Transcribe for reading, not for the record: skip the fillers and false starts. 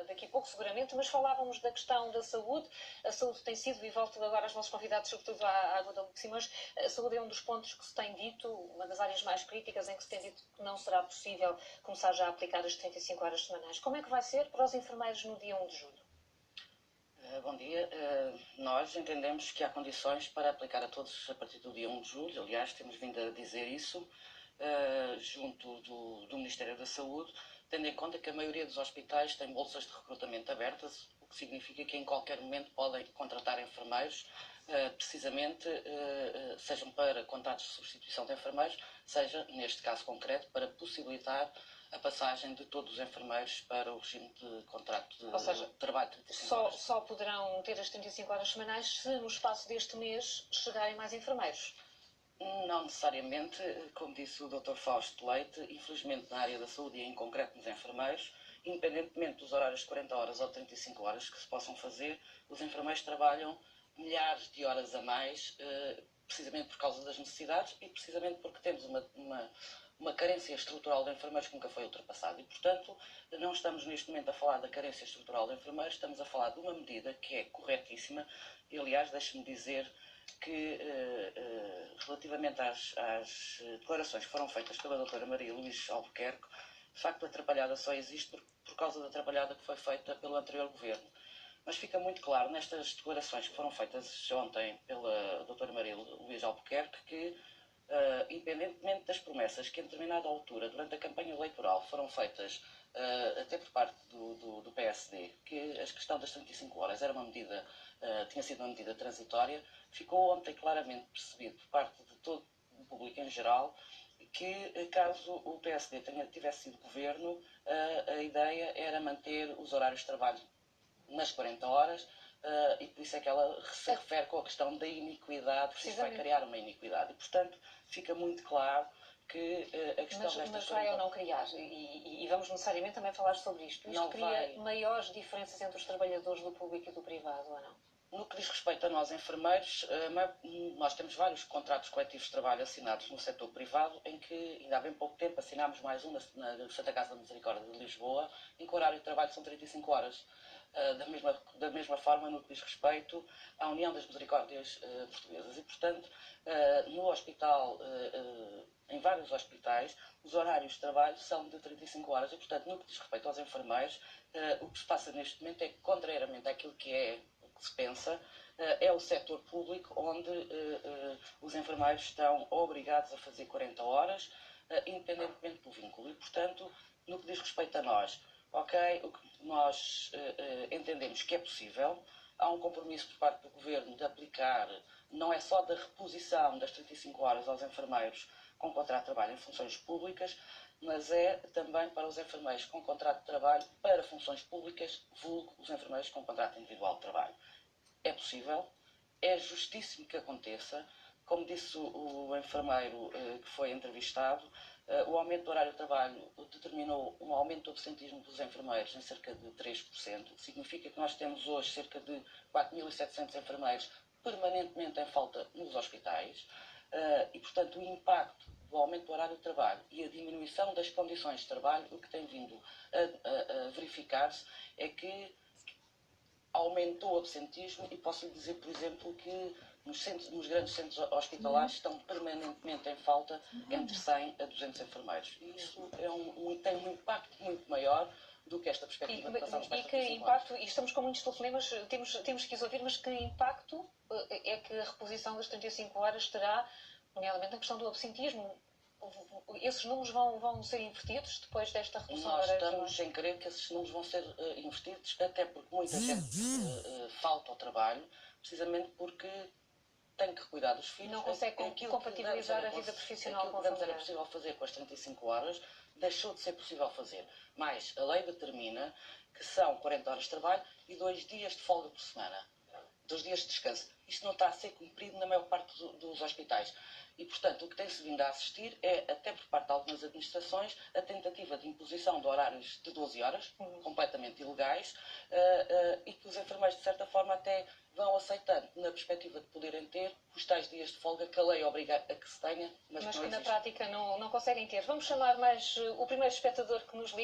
daqui a pouco, seguramente, mas falávamos da questão da saúde. A saúde tem sido, e volto agora aos nossos convidados, sobretudo à Guadalupe Simões, a saúde é um dos pontos que se tem dito, uma das áreas mais críticas em que se tem dito que não será possível começar já a aplicar as 35 horas semanais. Como é que vai ser para os enfermeiros no dia 1 de julho? Bom dia. Nós entendemos que há condições para aplicar a todos a partir do dia 1 de julho. Aliás, temos vindo a dizer isso junto do Ministério da Saúde, tendo em conta que a maioria dos hospitais tem bolsas de recrutamento abertas, o que significa que em qualquer momento podem contratar enfermeiros, precisamente, sejam para contratos de substituição de enfermeiros, seja, neste caso concreto, para possibilitar a passagem de todos os enfermeiros para o regime de contrato de trabalho de 35 horas. Só poderão ter as 35 horas semanais se no espaço deste mês chegarem mais enfermeiros? Não necessariamente, como disse o Dr. Fausto Leite, infelizmente na área da saúde e em concreto nos enfermeiros, independentemente dos horários de 40 horas ou 35 horas que se possam fazer, os enfermeiros trabalham milhares de horas a mais, precisamente por causa das necessidades e precisamente porque temos uma carência estrutural de enfermeiros que nunca foi ultrapassada. E, portanto, não estamos neste momento a falar da carência estrutural de enfermeiros, estamos a falar de uma medida que é corretíssima. E, aliás, deixe-me dizer que, relativamente às declarações que foram feitas pela doutora Maria Luís Albuquerque, de facto a atrapalhada só existe por causa da atrapalhada que foi feita pelo anterior governo. Mas fica muito claro nestas declarações que foram feitas ontem pela doutora Maria Luís Albuquerque que, independentemente das promessas que em determinada altura, durante a campanha eleitoral, foram feitas até por parte do PSD, que a questão das 35 horas era uma medida, tinha sido uma medida transitória, ficou ontem claramente percebido por parte de todo o público em geral que, caso o PSD tivesse sido governo, a ideia era manter os horários de trabalho nas 40 horas, e por isso é que ela se refere com a questão da iniquidade, que isto vai criar uma iniquidade. E, portanto, fica muito claro que a questão Mas vai ou não criar? E vamos necessariamente também falar sobre isto. Isto cria maiores diferenças entre os trabalhadores do público e do privado, ou não? No que diz respeito a nós, enfermeiros, nós temos vários contratos coletivos de trabalho assinados no setor privado, em que ainda há bem pouco tempo assinámos mais um na Santa Casa da Misericórdia de Lisboa, em que o horário de trabalho são 35 horas. Da mesma forma, no que diz respeito à União das Misericórdias Portuguesas. E, portanto, no hospital, em vários hospitais, os horários de trabalho são de 35 horas. E, portanto, no que diz respeito aos enfermeiros, o que se passa neste momento é que, contrariamente àquilo que se pensa, é o setor público onde os enfermeiros estão obrigados a fazer 40 horas, independentemente do vínculo. E, portanto, no que diz respeito a nós, o que nós entendemos que é possível, há um compromisso por parte do Governo de aplicar, não é só da reposição das 35 horas aos enfermeiros com contrato de trabalho em funções públicas, mas é também para os enfermeiros com contrato de trabalho para funções públicas, vulgo os enfermeiros com contrato individual de trabalho. É possível, é justíssimo que aconteça. Como disse o enfermeiro que foi entrevistado, o aumento do horário de trabalho determinou um aumento do absentismo dos enfermeiros em cerca de 3%, o que significa que nós temos hoje cerca de 4.700 enfermeiros permanentemente em falta nos hospitais, e, portanto, o impacto do aumento do horário de trabalho e a diminuição das condições de trabalho, o que tem vindo a verificar-se é que aumentou o absentismo e posso lhe dizer, por exemplo, que nos grandes centros hospitalares estão permanentemente em falta entre 100 a 200 enfermeiros. E isso tem um impacto muito maior do que esta perspectiva de passarmos para esta impacto, e estamos com muitos telefonemas, temos que os ouvir, mas que impacto é que a reposição das 35 horas terá, nomeadamente na questão do absentismo? Esses números vão ser invertidos depois desta redução Nós do horário? estamos em crer que esses números vão ser invertidos, até porque muita gente falta ao trabalho, precisamente porque tem que cuidar dos filhos. Não consegue compatibilizar a vida profissional com a família. Aquilo que era possível fazer com as 35 horas, deixou de ser possível fazer. Mas a lei determina que são 40 horas de trabalho e 2 dias de folga por semana. 2 dias de descanso. Isto não está a ser cumprido na maior parte dos hospitais. E, portanto, o que tem-se vindo a assistir é, até por parte de algumas administrações, a tentativa de imposição de horários de 12 horas, completamente ilegais, e que os enfermeiros, de certa forma, até vão aceitando, na perspectiva de poderem ter os tais dias de folga que a lei obriga a que se tenha, mas que na prática não conseguem ter. Vamos chamar mais o primeiro espectador que nos liga.